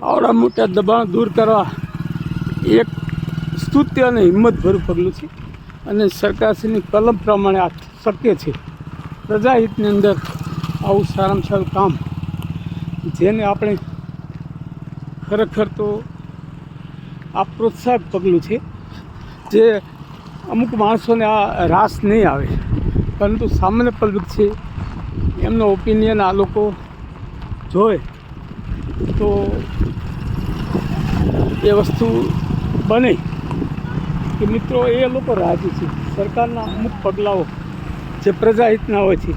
આવડા મોટા દબાણ દૂર કરવા એક સ્તુત્ય અને હિંમતભર્યું પગલું છે અને સરકારશ્રીની કલમ પ્રમાણે આ શક્ય છે. પ્રજાહિતની અંદર આવું સારામાં સારું કામ જેને આપણે ખરેખર તો આ પ્રોત્સાહક પગલું છે, જે અમુક માણસોને આ રાસ નહીં આવે, પરંતુ સામાન્ય પબ્લિક છે એમનો ઓપિનિયન આ લોકો જોવે તો એ વસ્તુ બને કે મિત્રો એ લોકો રાજી છે. સરકારના અમુક પગલાઓ જે પ્રજાહિતના હોય છે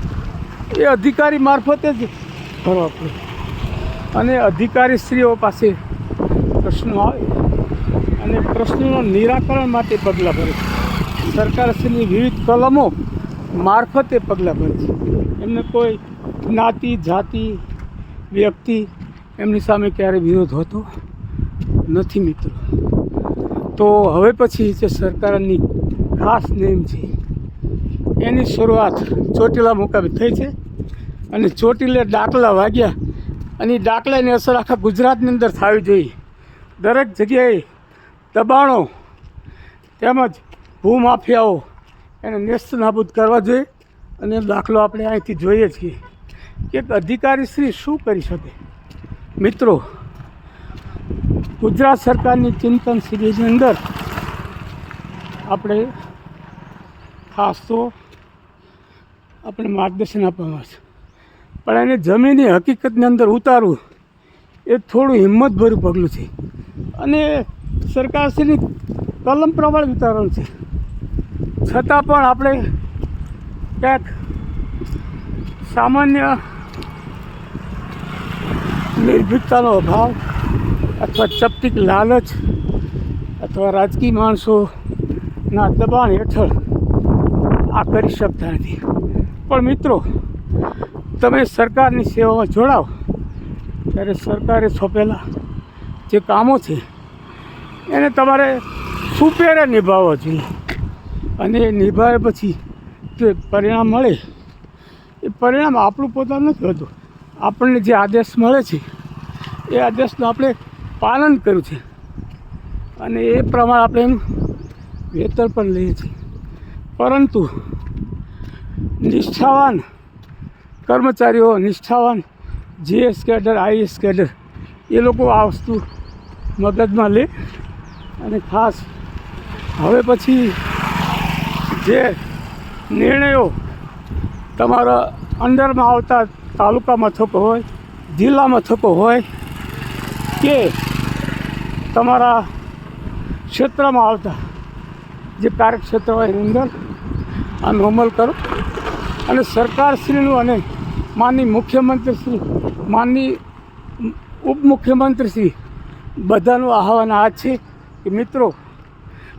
એ અધિકારી મારફતે જ ભરવા પડે અને અધિકારીશ્રીઓ પાસે પ્રશ્નો આવે અને પ્રશ્નોના નિરાકરણ માટે પગલાં ભરે છે. સરકારશ્રીની વિવિધ કલમો મારફતે પગલાં ભરે છે. એમને કોઈ જ્ઞાતિ જાતિ વ્યક્તિ એમની સામે ક્યારેય વિરોધ હોતો નથી મિત્રો. તો હવે પછી જે સરકારની ખાસ નેમ છે એની શરૂઆત ચોટીલા મુકામે થઈ છે અને ચોટીલે ડાકલા વાગ્યા અને એ ડાકલાની અસર આખા ગુજરાતની અંદર થવી જોઈએ. દરેક જગ્યાએ દબાણો તેમજ ભૂમાફિયાઓ એને નેસ્ત નાબૂદ કરવા જોઈએ અને દાખલો આપણે અહીંથી જોઈએ છીએ કે અધિકારીશ્રી શું કરી શકે. મિત્રો, ગુજરાત સરકારની ચિંતન શિબિરની અંદર આપણે ખાસ તો આપણે માર્ગદર્શન આપવામાં છે, પણ એને જમીની હકીકતની અંદર ઉતારવું એ થોડું હિંમતભર્યું પગલું છે અને સરકારશ્રીની કલમ પ્રમાણે ઉતારવાનું છે. છતાં પણ આપણે ક્યાંક સામાન્ય નિર્ભીકતાનો અભાવ અથવા ચપટીક લાલચ અથવા રાજકીય માણસોના દબાણ હેઠળ આ કરી શકતા નથી. પણ મિત્રો, તમે સરકારની સેવામાં જોડાઓ ત્યારે સરકારે સોંપેલા જે કામો છે એને તમારે સુપેરે નિભાવવા જોઈએ અને એ નિભાવ્યા પછી જે પરિણામ મળે એ પરિણામ આપણું પોતાનું નથી હોતું. આપણને જે આદેશ મળે છે એ આદેશનું આપણે પાલન કર્યું છે અને એ પ્રમાણે આપણે એનું વેતન પણ લઈએ છીએ. પરંતુ નિષ્ઠાવાન કર્મચારીઓ, નિષ્ઠાવાન જીએસ કેડર, આઈએસ કેડર એ લોકો આ વસ્તુ મગજમાં લે અને ખાસ હવે પછી જે નિર્ણયો તમારા અંડરમાં આવતા તાલુકા મથકો હોય, જિલ્લા મથકો હોય કે તમારા ક્ષેત્રમાં આવતા જે કાર્યક્ષેત્ર હોય એની અંદર આનો અમલ કરો અને સરકારશ્રીનું અને માનનીય મુખ્યમંત્રીશ્રી, માનનીય ઉપમુખ્યમંત્રીશ્રી બધાનું આહવાન આ છે કે મિત્રો,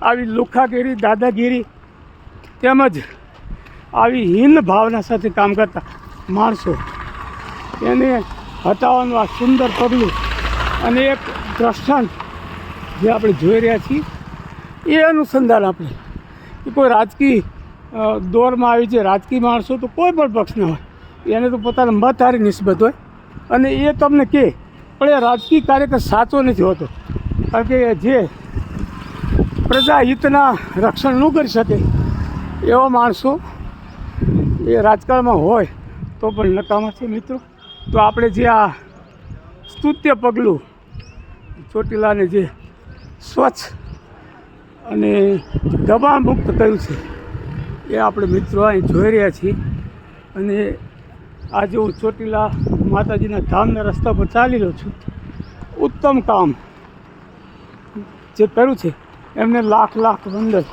આવી લુખાગીરી, દાદાગીરી તેમજ આવી હીન ભાવના સાથે કામ કરતા માણસો એને હટાવવાનું આ સુંદર પગલું અને એક દ્રષ્ટાંત જે આપણે જોઈ રહ્યા છીએ એ અનુસંધાન આપણે કે કોઈ રાજકીય દોરમાં આવી છે. રાજકીય માણસો તો કોઈ પણ પક્ષના હોય એને તો પોતાના મત હારી નિસ્બત હોય અને એ તમને કહે, પણ એ રાજકીય કાર્યકર સાચો નથી હોતો. કારણ કે જે પ્રજાહિતના રક્ષણ ન કરી શકે એવા માણસો એ રાજકારણમાં હોય તો પણ નકામા છે મિત્રો. તો આપણે જે આ સ્તુત્ય પગલું ચોટીલાને જે સ્વચ્છ અને દબાણ મુક્ત કર્યું છે એ આપણે મિત્રો અહીં જોઈ રહ્યા છીએ અને આજે હું ચોટીલા માતાજીના ધામના રસ્તા પર ચાલી રહ્યો છું. ઉત્તમ કામ જે કર્યું છે એમને લાખ લાખ વંદન.